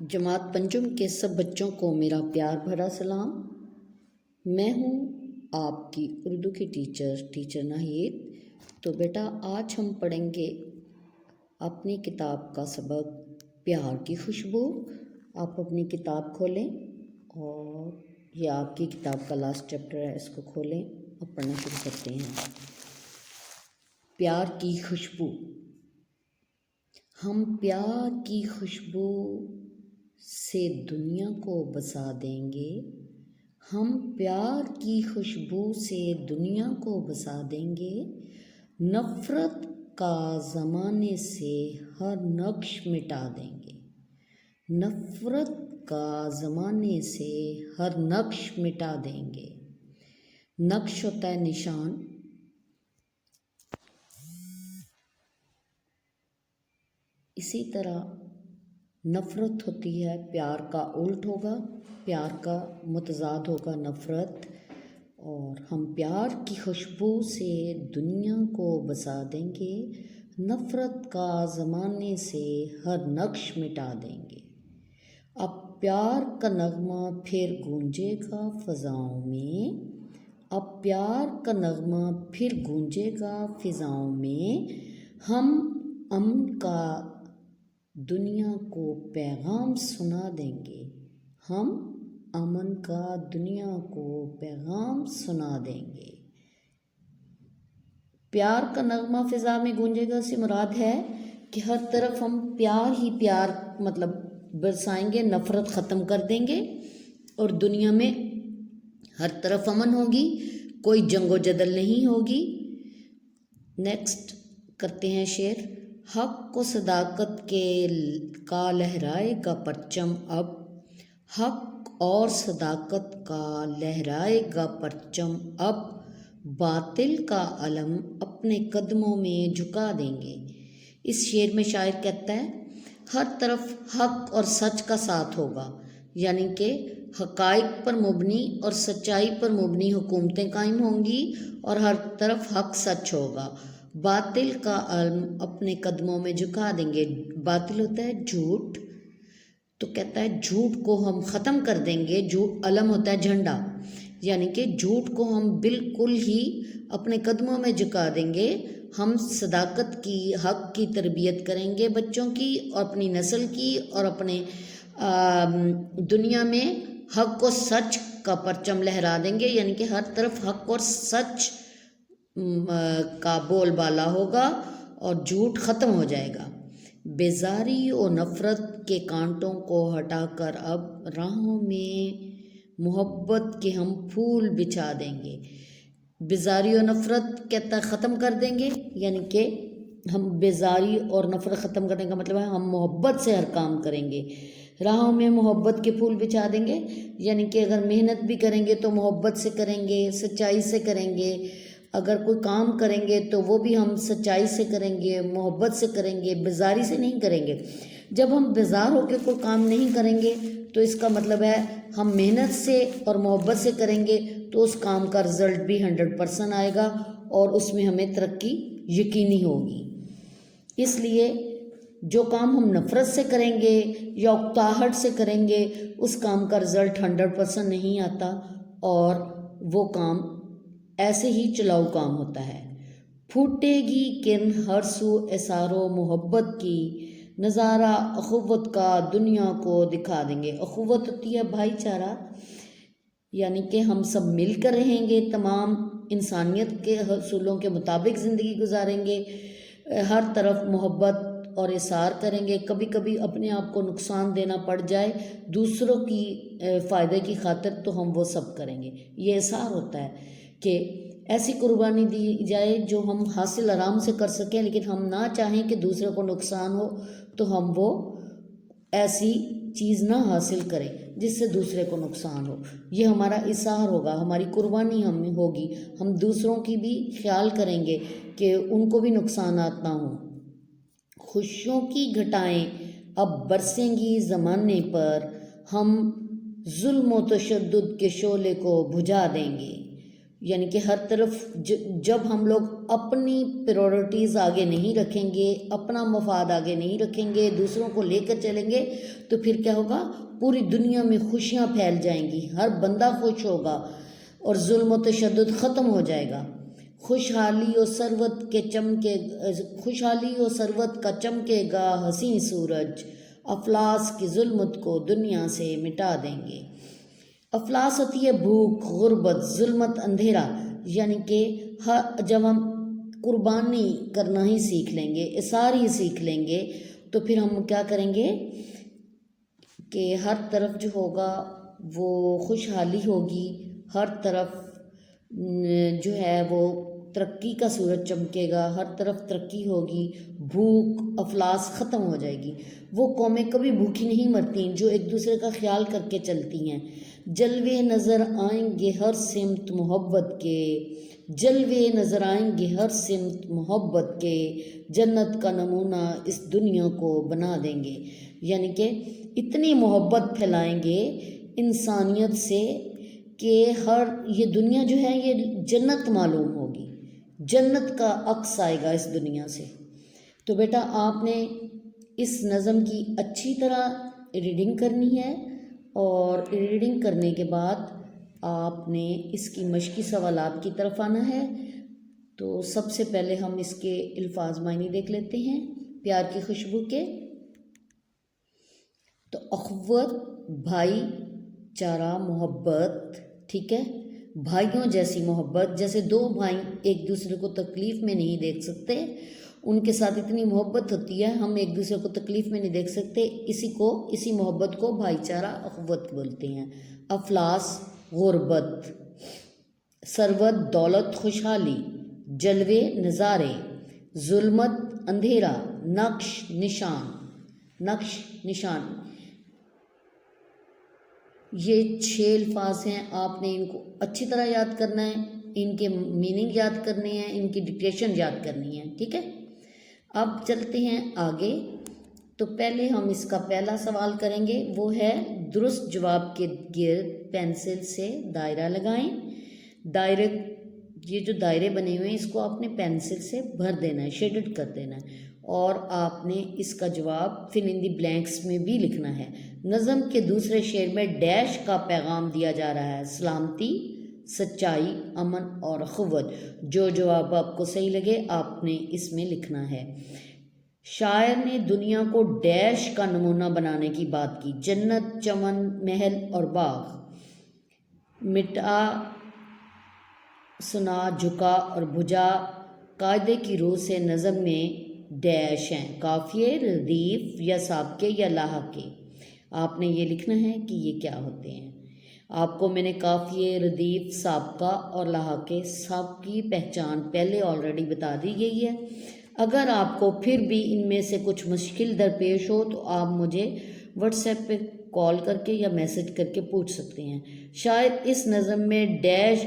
جماعت پنجم کے سب بچوں کو میرا پیار بھرا سلام۔ میں ہوں آپ کی اردو کی ٹیچر ناہید۔ تو بیٹا آج ہم پڑھیں گے اپنی کتاب کا سبق پیار کی خوشبو۔ آپ اپنی کتاب کھولیں اور یہ آپ کی کتاب کا لاسٹ چیپٹر ہے، اس کو کھولیں اور پڑھنا شروع کرتے ہیں۔ پیار کی خوشبو۔ ہم پیار کی خوشبو سے دنیا کو بسا دیں گے، ہم پیار کی خوشبو سے دنیا کو بسا دیں گے، نفرت کا زمانے سے ہر نقش مٹا دیں گے، نفرت کا زمانے سے ہر نقش مٹا دیں گے۔ نقش ہوتا ہے نشان، اسی طرح نفرت ہوتی ہے پیار کا الٹ ہوگا، پیار کا متضاد ہوگا نفرت۔ اور ہم پیار کی خوشبو سے دنیا کو بسا دیں گے، نفرت کا زمانے سے ہر نقش مٹا دیں گے۔ اب پیار کا نغمہ پھر گونجے گا فضاؤں میں، اب پیار کا نغمہ پھر گونجے گا فضاؤں میں، ہم امن کا دنیا کو پیغام سنا دیں گے، ہم امن کا دنیا کو پیغام سنا دیں گے۔ پیار کا نغمہ فضا میں گونجے گا سے مراد ہے کہ ہر طرف ہم پیار ہی پیار برسائیں گے، نفرت ختم کر دیں گے اور دنیا میں ہر طرف امن ہوگی، کوئی جنگ و جدل نہیں ہوگی۔ نیکسٹ کرتے ہیں شعر۔ حق و صداقت کا لہرائے گا پرچم اب، حق اور صداقت کا لہرائے گا پرچم اب، باطل کا علم اپنے قدموں میں جھکا دیں گے۔ اس شعر میں شاعر کہتا ہے ہر طرف حق اور سچ کا ساتھ ہوگا، یعنی کہ حقائق پر مبنی اور سچائی پر مبنی حکومتیں قائم ہوں گی اور ہر طرف حق سچ ہوگا۔ باطل کا علم اپنے قدموں میں جھکا دیں گے۔ باطل ہوتا ہے جھوٹ، تو کہتا ہے جھوٹ کو ہم ختم کر دیں گے۔ علم ہوتا ہے جھنڈا، یعنی کہ جھوٹ کو ہم بالکل ہی اپنے قدموں میں جھکا دیں گے۔ ہم صداقت کی، حق کی تربیت کریں گے بچوں کی اور اپنی نسل کی، اور اپنے دنیا میں حق و سچ کا پرچم لہرا دیں گے، یعنی کہ ہر طرف حق اور سچ کا بول بالا ہوگا اور جھوٹ ختم ہو جائے گا۔ بیزاری و نفرت کے کانٹوں کو ہٹا کر اب راہوں میں محبت کے ہم پھول بچھا دیں گے۔ بیزاری و نفرت کہتا ہے ختم کر دیں گے، یعنی کہ ہم بیزاری اور نفرت ختم کرنے کا مطلب ہے ہم محبت سے ہر کام کریں گے۔ راہوں میں محبت کے پھول بچھا دیں گے، یعنی کہ اگر محنت بھی کریں گے تو محبت سے کریں گے، سچائی سے کریں گے۔ اگر کوئی کام کریں گے تو وہ بھی ہم سچائی سے کریں گے، محبت سے کریں گے، بیزاری سے نہیں کریں گے۔ جب ہم بیزار ہو کے کوئی کام نہیں کریں گے تو اس کا مطلب ہے ہم محنت سے اور محبت سے کریں گے تو اس کام کا رزلٹ بھی 100% آئے گا اور اس میں ہمیں ترقی یقینی ہوگی۔ اس لیے جو کام ہم نفرت سے کریں گے یا اکتاہٹ سے کریں گے اس کام کا رزلٹ 100% نہیں آتا اور وہ کام ایسے ہی چلاؤ کام ہوتا ہے۔ پھوٹے گی کرن ہر سو اثار و محبت کی، نظارہ اخوت کا دنیا کو دکھا دیں گے۔ اخوت ہوتی ہے بھائی چارہ، یعنی کہ ہم سب مل کر رہیں گے، تمام انسانیت کے اصولوں کے مطابق زندگی گزاریں گے، ہر طرف محبت اور اثار کریں گے۔ کبھی کبھی اپنے آپ کو نقصان دینا پڑ جائے دوسروں کی فائدے کی خاطر تو ہم وہ سب کریں گے۔ یہ اثار ہوتا ہے کہ ایسی قربانی دی جائے جو ہم حاصل آرام سے کر سکیں، لیکن ہم نہ چاہیں کہ دوسرے کو نقصان ہو تو ہم وہ ایسی چیز نہ حاصل کریں جس سے دوسرے کو نقصان ہو۔ یہ ہمارا اثار ہوگا، ہماری قربانی ہم ہوگی۔ ہم دوسروں کی بھی خیال کریں گے کہ ان کو بھی نقصانات نہ ہوں۔ خوشیوں کی گھٹائیں اب برسیں گی زمانے پر، ہم ظلم و تشدد کے شعلے کو بجھا دیں گے۔ یعنی کہ ہر طرف جب ہم لوگ اپنی پریورٹیز آگے نہیں رکھیں گے، اپنا مفاد آگے نہیں رکھیں گے، دوسروں کو لے کر چلیں گے، تو پھر کیا ہوگا، پوری دنیا میں خوشیاں پھیل جائیں گی، ہر بندہ خوش ہوگا اور ظلم و تشدد ختم ہو جائے گا۔ خوشحالی و ثروت کا چمکے گا حسین سورج، افلاس کی ظلمت کو دنیا سے مٹا دیں گے۔ افلاس ہوتی ہے بھوک، غربت، ظلمت، اندھیرا، یعنی کہ جب ہم قربانی کرنا ہی سیکھ لیں گے، اثار ہی سیکھ لیں گے، تو پھر ہم کیا کریں گے کہ ہر طرف جو ہوگا وہ خوشحالی ہوگی، ہر طرف جو ہے وہ ترقی کا سورج چمکے گا، ہر طرف ترقی ہوگی، بھوک افلاس ختم ہو جائے گی۔ وہ قومیں کبھی بھوکی نہیں مرتیں جو ایک دوسرے کا خیال کر کے چلتی ہیں۔ جلوے نظر آئیں گے ہر سمت محبت کے، جلوے نظر آئیں گے ہر سمت محبت کے، جنت کا نمونہ اس دنیا کو بنا دیں گے۔ یعنی کہ اتنی محبت پھیلائیں گے انسانیت سے کہ یہ دنیا جو ہے یہ جنت معلوم ہوگی، جنت کا عکس آئے گا اس دنیا سے۔ تو بیٹا آپ نے اس نظم کی اچھی طرح ریڈنگ کرنی ہے، اور ریڈنگ کرنے کے بعد آپ نے اس کی مشقی سوالات کی طرف آنا ہے۔ تو سب سے پہلے ہم اس کے الفاظ معنی دیکھ لیتے ہیں پیار کی خوشبو کے۔ تو اخوت بھائی چارہ محبت، ٹھیک ہے، بھائیوں جیسی محبت، جیسے دو بھائی ایک دوسرے کو تکلیف میں نہیں دیکھ سکتے، ان کے ساتھ اتنی محبت ہوتی ہے، ہم ایک دوسرے کو تکلیف میں نہیں دیکھ سکتے، اسی محبت کو بھائی چارہ اخوت بولتے ہیں۔ افلاس غربت، ثروت دولت خوشحالی، جلوے نظارے، ظلمت اندھیرا، نقش نشان۔ یہ 6 الفاظ ہیں، آپ نے ان کو اچھی طرح یاد کرنا ہے، ان کے میننگ یاد کرنے ہیں، ان کی ڈکٹیشن یاد کرنی ہے، ٹھیک ہے۔ اب چلتے ہیں آگے۔ تو پہلے ہم اس کا پہلا سوال کریں گے، وہ ہے درست جواب کے گرد پینسل سے دائرہ لگائیں۔ یہ جو دائرے بنے ہوئے ہیں اس کو آپ نے پینسل سے بھر دینا ہے، شیڈڈ کر دینا ہے، اور آپ نے اس کا جواب فل ان دی بلینکس میں بھی لکھنا ہے۔ نظم کے دوسرے شعر میں ڈیش کا پیغام دیا جا رہا ہے، سلامتی، سچائی، امن اور اخوت۔ جو جواب آپ کو صحیح لگے آپ نے اس میں لکھنا ہے۔ شاعر نے دنیا کو ڈیش کا نمونہ بنانے کی بات کی، جنت، چمن، محل اور باغ۔ مٹا، سنا، جھکا اور بھجا قاعدے کی روح سے نظم میں ڈیش ہیں، قافیے، ردیف یا سابقے یا لاحقے۔ آپ نے یہ لکھنا ہے کہ یہ کیا ہوتے ہیں۔ آپ کو میں نے قافیے، ردیف، سابقہ اور لاحقے سب کی پہچان پہلے آلریڈی بتا دی گئی ہے۔ اگر آپ کو پھر بھی ان میں سے کچھ مشکل درپیش ہو تو آپ مجھے واٹس ایپ پہ کال کر کے یا میسج کر کے پوچھ سکتے ہیں۔ شاید اس نظم میں ڈیش